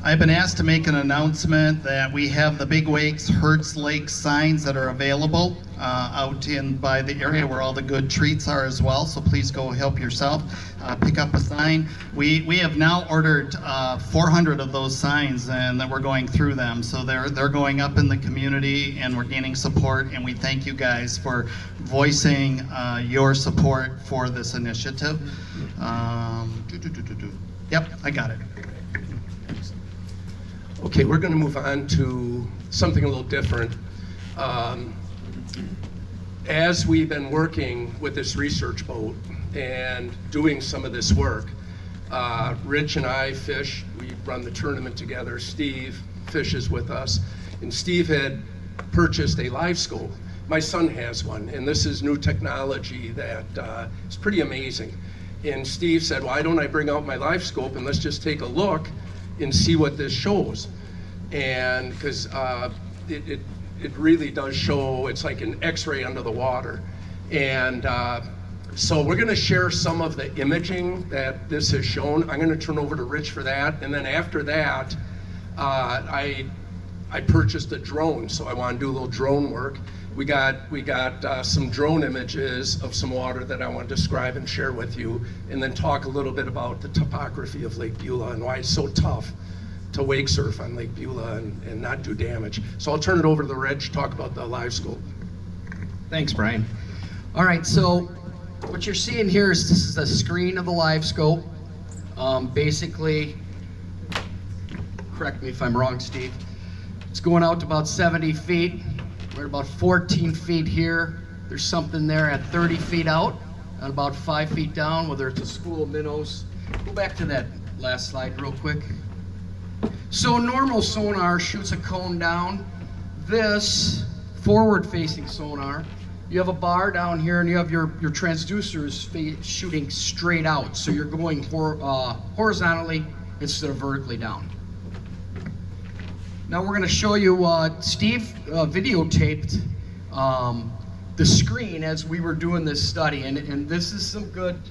I've been asked to make an announcement that we have the Big Wakes Hertz Lake signs that are available out in by the area where all the good treats are as well. So please go help yourself. Pick up a sign. We have now ordered 400 of those signs, and that we're going through them. So they're going up in the community, and we're gaining support. And we thank you guys for voicing your support for this initiative. Yep, I got it. Okay, we're going to move on to something a little different. As we've been working with this research boat and doing some of this work, Rich and I fish, we run the tournament together. Steve fishes with us, and Steve had purchased a live scope. My son has one, and this is new technology that is pretty amazing. And Steve said, why don't I bring out my live scope and let's just take a look and see what this shows. And because it really does show, it's like an x-ray under the water. And so we're gonna share some of the imaging that this has shown. I'm gonna turn over to Rich for that. And then after that, I purchased a drone, so I wanna do a little drone work. We got some drone images of some water that I want to describe and share with you, and then talk a little bit about the topography of Lake Beulah and why it's so tough to wake surf on Lake Beulah and not do damage. So I'll turn it over to the Reg to talk about the live scope. Thanks, Brian. All right, so what you're seeing here is this is a screen of the live scope. Basically, correct me if I'm wrong, Steve, it's going out to about 70 feet. We're at about 14 feet here. There's something there at 30 feet out and about 5 feet down, whether it's a school of minnows. Go back to that last slide real quick. So normal sonar shoots a cone down. This forward-facing sonar, you have a bar down here and you have your transducers shooting straight out. So you're going horizontally instead of vertically down. Now we're going to show you, Steve videotaped the screen as we were doing this study, and this is some good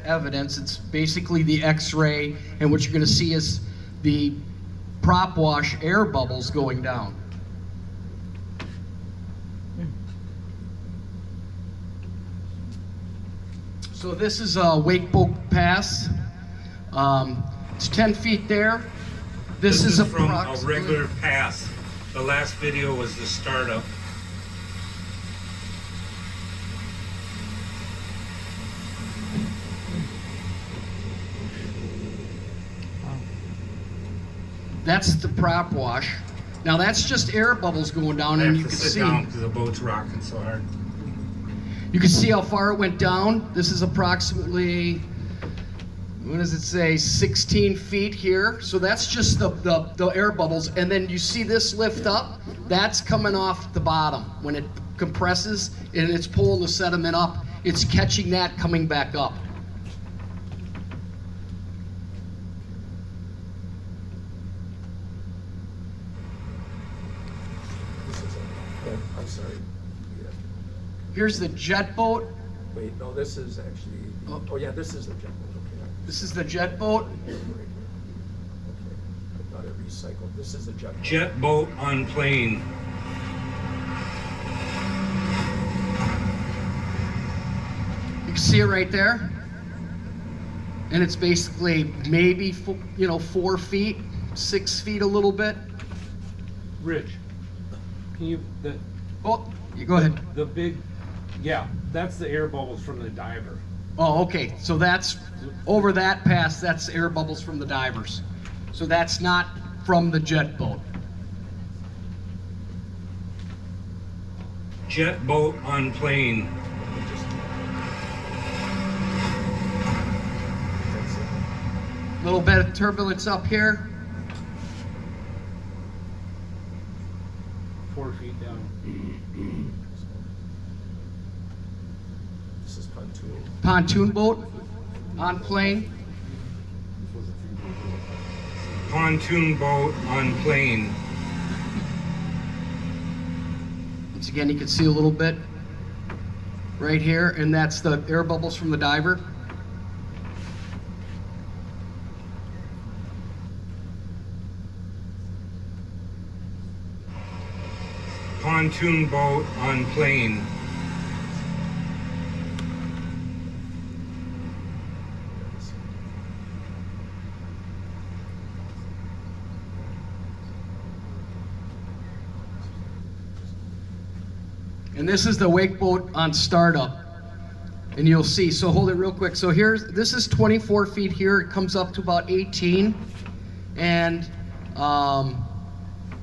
evidence. It's basically the X-ray, and what you're going to see is the prop wash air bubbles going down. So this is a Wake Boat Pass. It's 10 feet there. This is from a regular pass. The last video was the startup. That's the prop wash. Now that's just air bubbles going down, and you can see. Down because the boat's rocking so hard. You can see how far it went down. This is approximately, what does it say, 16 feet here. So that's just the air bubbles. And then you see this lift up, that's coming off the bottom. When it compresses and it's pulling the sediment up, it's catching that coming back up. I'm sorry. Yeah. Here's the jet boat. Wait, no, this is actually, oh yeah, this is the jet boat, okay. This is the jet boat. Okay, I thought it recycled. This is the jet boat. Jet boat on plane. You can see it right there. And it's basically maybe 4 feet, 6 feet a little bit. Rich, can you, You go ahead. the big, yeah, that's the air bubbles from the diver. Oh, okay. So that's over that pass. That's air bubbles from the divers. So that's not from the jet boat. Jet boat on plane. Little bit of turbulence up here. 4 feet down. This is pontoon. Pontoon boat on plane. Pontoon boat on plane. Once again, you can see a little bit right here, and that's the air bubbles from the diver. pontoon boat on plane. And this is the wake boat on startup. And you'll see, so hold it real quick. So this is 24 feet here. It comes up to about 18. And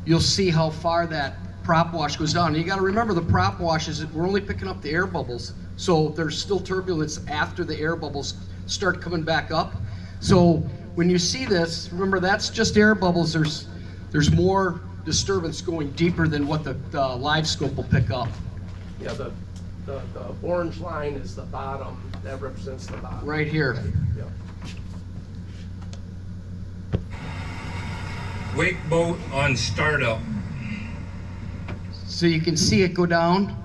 you'll see how far that prop wash goes down. And you got to remember the prop wash is we're only picking up the air bubbles. So there's still turbulence after the air bubbles start coming back up. So when you see this, remember that's just air bubbles. There's more disturbance going deeper than what the live scope will pick up. Yeah, the orange line is the bottom. That represents the bottom. Right here. Yeah. Wake boat on startup. So you can see it go down.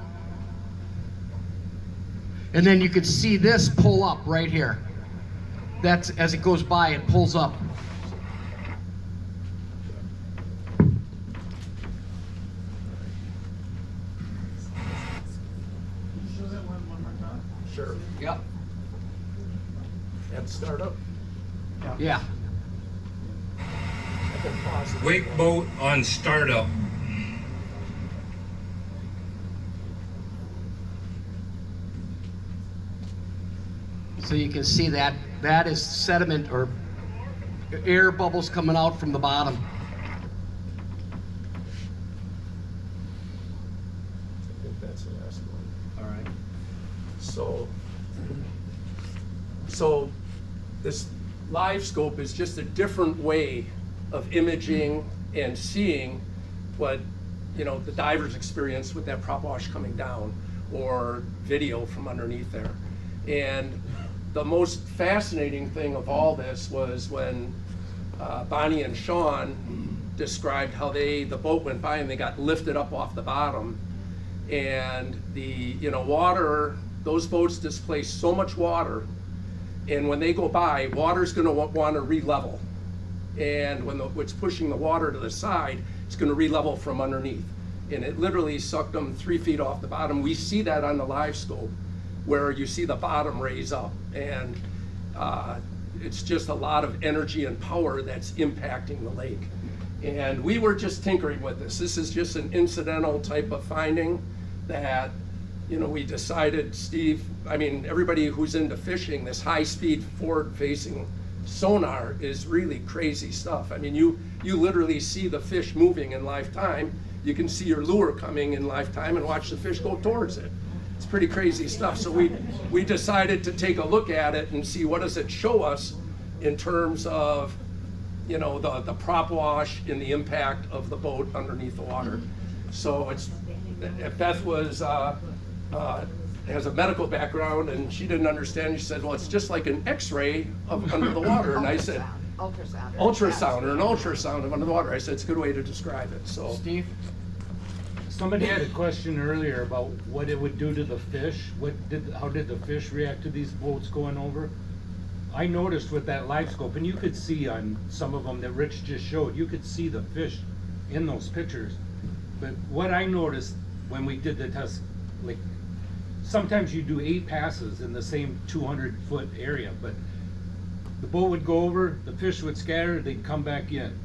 And then you can see this pull up right here. That's as it goes by, it pulls up. Sure. Yep. At startup. Yeah. I can pause it. Wake boat on startup. So you can see that is sediment or air bubbles coming out from the bottom. I think that's the last one. All right. So this live scope is just a different way of imaging and seeing what, you know, the divers experience with that prop wash coming down or video from underneath there. And the most fascinating thing of all this was when Bonnie and Sean described how the boat went by and they got lifted up off the bottom, and the water, those boats displace so much water, and when they go by, water's going to want to re-level, and when what's pushing the water to the side, it's going to re-level from underneath, and it literally sucked them 3 feet off the bottom. We see that on the live scope, where you see the bottom raise up, and it's just a lot of energy and power that's impacting the lake. And we were just tinkering with this. This is just an incidental type of finding that, we decided, Steve, everybody who's into fishing, this high-speed forward-facing sonar is really crazy stuff. You literally see the fish moving in live time. You can see your lure coming in live time and watch the fish go towards it. It's pretty crazy stuff. So we decided to take a look at it and see what does it show us in terms of, the prop wash and the impact of the boat underneath the water. So Beth has a medical background, and she didn't understand. She said, well, it's just like an x-ray of under the water. And I said, ultrasound ultrasound, or an ultrasound of under the water. I said, it's a good way to describe it. So Steve? Somebody had a question earlier about what it would do to the fish. How did the fish react to these boats going over? I noticed with that live scope, and you could see on some of them that Rich just showed, you could see the fish in those pictures. But what I noticed when we did the test, like sometimes you do 8 passes in the same 200-foot area, but the boat would go over, the fish would scatter, they'd come back in.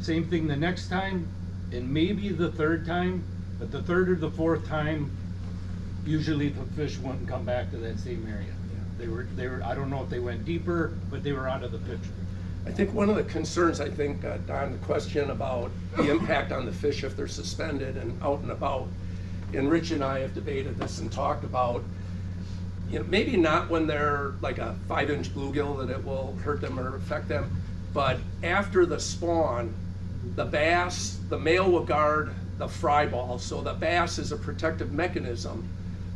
Same thing the next time, and maybe the third time, but the third or the fourth time, usually the fish wouldn't come back to that same area. They were. I don't know if they went deeper, but they were out of the picture. I think one of the concerns, Don, the question about the impact on the fish if they're suspended and out and about, and Rich and I have debated this and talked about, maybe not when they're like a 5-inch bluegill that it will hurt them or affect them, but after the spawn, the bass, the male will guard the fry ball, so the bass is a protective mechanism,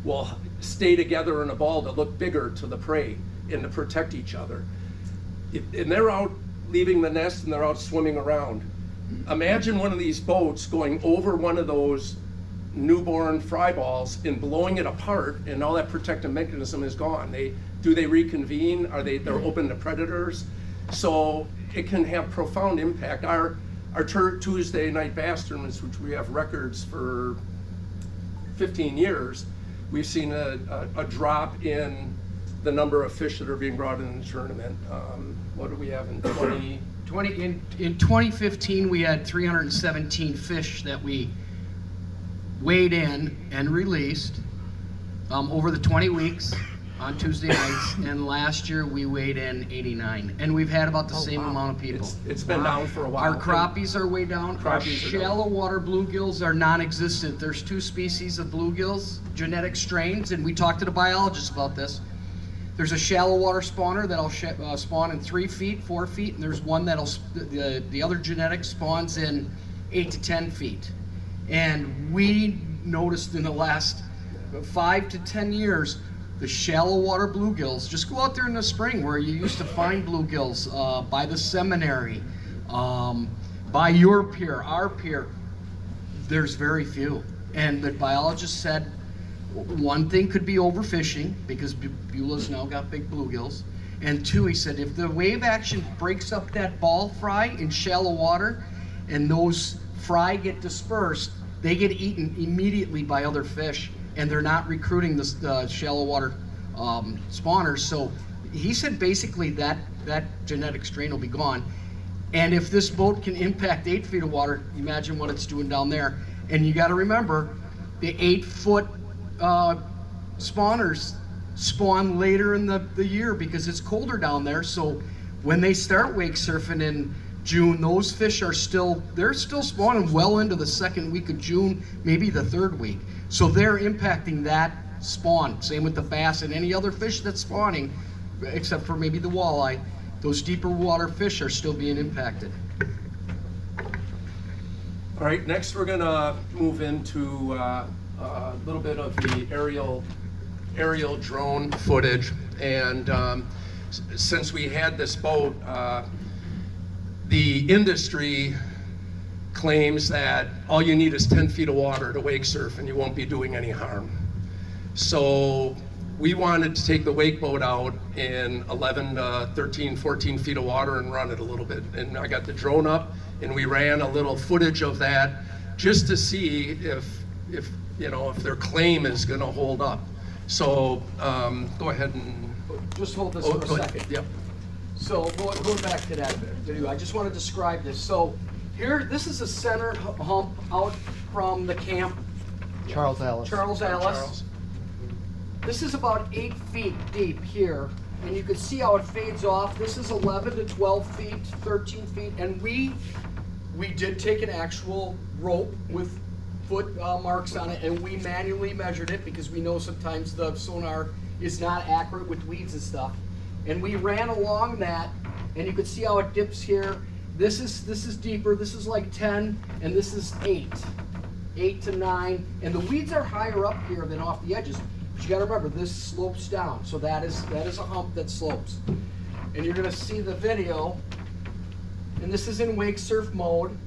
will stay together in a ball to look bigger to the prey and to protect each other. And they're out leaving the nest and they're out swimming around. Imagine one of these boats going over one of those newborn fry balls and blowing it apart, and all that protective mechanism is gone. Do they reconvene? They're open to predators? So it can have profound impact. Our Tuesday night bass tournaments, which we have records for 15 years, we've seen a drop in the number of fish that are being brought in the tournament. What do we have in 20? In 2015, we had 317 fish that we weighed in and released over the 20 weeks on Tuesday nights, and last year we weighed in 89, and we've had about the same amount of people. It's been down for a while. Our crappies are way down. Our Crappies are down. shallow water bluegills are non-existent. There's 2 species of bluegills, genetic strains, and we talked to the biologists about this. There's a shallow water spawner that'll spawn in 3 feet, 4 feet, and there's one that'll, the other genetic spawns in 8 to 10 feet. And we noticed in the last 5 to 10 years, the shallow water bluegills, just go out there in the spring where you used to find bluegills, by the seminary, by your pier, our pier, there's very few. And the biologist said, one thing could be overfishing, because Beulah's now got big bluegills. And 2, he said, if the wave action breaks up that ball fry in shallow water and those fry get dispersed, they get eaten immediately by other fish, and they're not recruiting the shallow water spawners. So he said basically that genetic strain will be gone. And if this boat can impact 8 feet of water, imagine what it's doing down there. And you got to remember, the 8-foot spawners spawn later in the year because it's colder down there. So when they start wake surfing in June, those fish are they're still spawning well into the 2nd week of June, maybe the 3rd week. So they're impacting that spawn. Same with the bass and any other fish that's spawning, except for maybe the walleye. Those deeper water fish are still being impacted. All right, next we're gonna move into a little bit of the aerial drone footage. And since we had this boat, the industry claims that all you need is 10 feet of water to wake surf and you won't be doing any harm. So we wanted to take the wake boat out in 11 to 13, 14 feet of water and run it a little bit. And I got the drone up and we ran a little footage of that just to see if their claim is gonna hold up. So go ahead and Just hold this for a go ahead. second. Yep. So going back to that video, I just want to describe this. So here, this is a center hump out from the camp. Charles Ellis. Charles Ellis. Charles. This is about 8 feet deep here, and you can see how it fades off. This is 11 to 12 feet, 13 feet, and we did take an actual rope with foot marks on it, and we manually measured it because we know sometimes the sonar is not accurate with weeds and stuff. And we ran along that, and you can see how it dips here. This is deeper. This is like 10, and this is 8 to 9, and the weeds are higher up here than off the edges. But you got to remember, this slopes down, so that is a hump that slopes. And you're going to see the video, and this is in wake surf mode.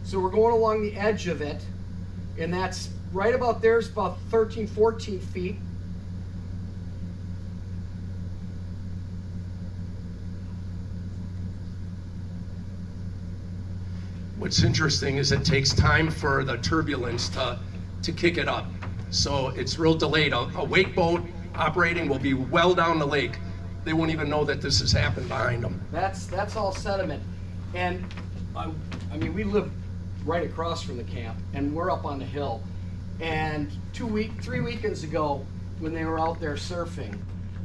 So we're going along the edge of it, and that's right about there is about 13, 14 feet. What's interesting is it takes time for the turbulence to kick it up. So it's real delayed. A wake boat operating will be well down the lake. They won't even know that this has happened behind them. That's all sediment. And I mean, we live right across from the camp, and we're up on the hill. And 3 weekends ago, when they were out there surfing,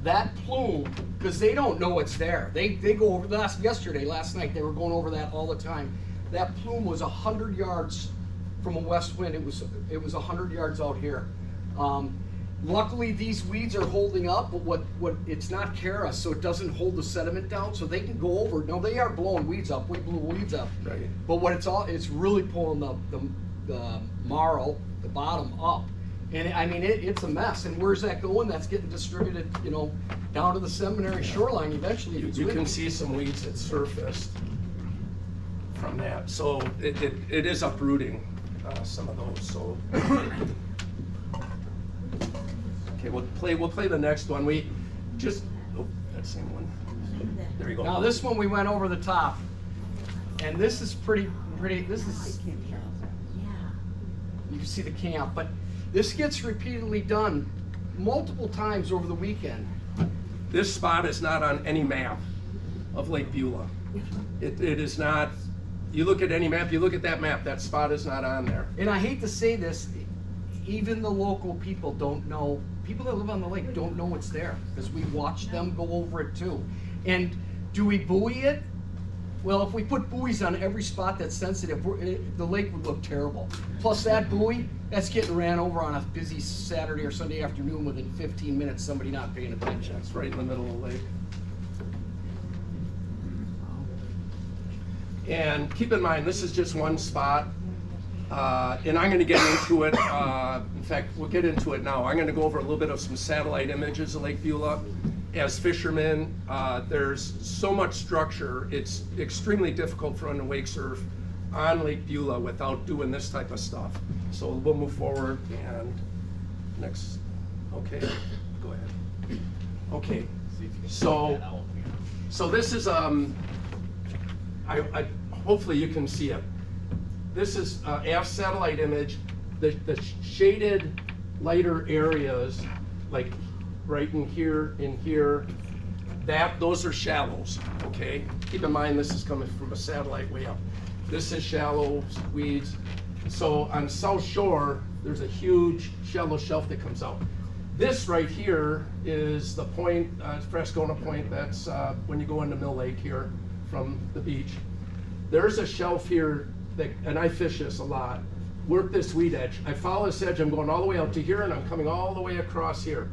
that plume, because they don't know it's there. They go over last night, they were going over that all the time. That plume was 100 yards from a west wind. It was 100 yards out here. Luckily, these weeds are holding up, but what it's not Cara, so it doesn't hold the sediment down, so they can go over. No, they are blowing weeds up. We blew weeds up. Right. But what it's really pulling the marl, the bottom up. And I mean, it's a mess. And where's that going? That's getting distributed, down to the seminary shoreline eventually. You can see some weeds that surfaced from that. So it is uprooting some of those. So okay, we'll play the next one. That same one. There you go. Now this one we went over the top, and this is pretty. This is You can see the camp, but this gets repeatedly done multiple times over the weekend. This spot is not on any map of Lake Beulah. It is not, you look at any map, you look at that map, that spot is not on there. And I hate to say this, even the local people don't know, people that live on the lake don't know it's there, because we watch them go over it too. And do we buoy it? Well, if we put buoys on every spot that's sensitive, the lake would look terrible. Plus that buoy, that's getting ran over on a busy Saturday or Sunday afternoon within 15 minutes, somebody not paying attention. It's right in the middle of the lake. And keep in mind, this is just one spot, and I'm going to get into it. In fact, we'll get into it now. I'm going to go over a little bit of some satellite images of Lake Beulah. As fishermen, there's so much structure, it's extremely difficult for them to wake surf on Lake Beulah without doing this type of stuff. So we'll move forward and next, okay, go ahead. Okay, so this is, hopefully you can see it. This is aft satellite image, the shaded lighter areas, like right in here, those are shallows, okay? Keep in mind this is coming from a satellite way up. This is shallow weeds. So on South Shore, there's a huge shallow shelf that comes out. This right here is the point, Frascona Point, that's when you go into Mill Lake here from the beach. There's a shelf here, that, and I fish this a lot, work this weed edge. I follow this edge, I'm going all the way out to here, and I'm coming all the way across here.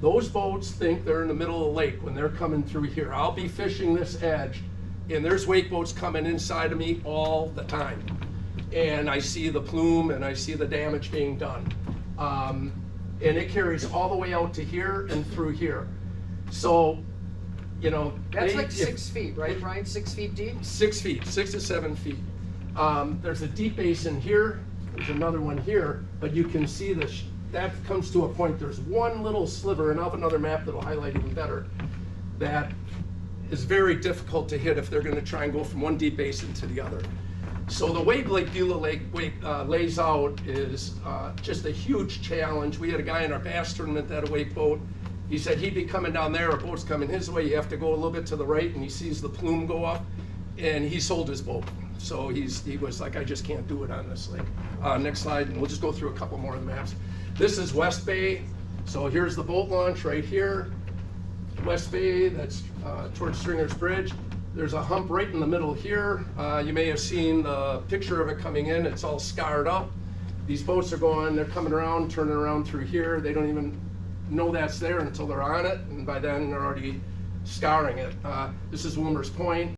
Those boats think they're in the middle of the lake when they're coming through here. I'll be fishing this edge, and there's wake boats coming inside of me all the time. And I see the plume, and I see the damage being done. And it carries all the way out to here and through here. So, you know. That's like 6 feet, right, Brian? 6 feet deep? 6 feet, 6 to 7 feet. There's a deep basin here, there's another one here, but you can see that comes to a point, there's one little sliver, and I'll have another map that'll highlight even better, that is very difficult to hit if they're gonna try and go from one deep basin to the other. So the way Lake Beulah lays out is just a huge challenge. We had a guy in our bass tournament that had a wake boat. He said he'd be coming down there, a boat's coming his way, you have to go a little bit to the right, and he sees the plume go up, and he sold his boat. So he was like, I just can't do it on this lake. Next slide, and we'll just go through a couple more of the maps. This is West Bay. So here's the boat launch right here. West Bay, that's towards Stringer's Bridge. There's a hump right in the middle here. You may have seen the picture of it coming in. It's all scarred up. These boats are going, they're coming around, turning around through here. They don't even know that's there until they're on it, and by then they're already scarring it. This is Wilmer's Point.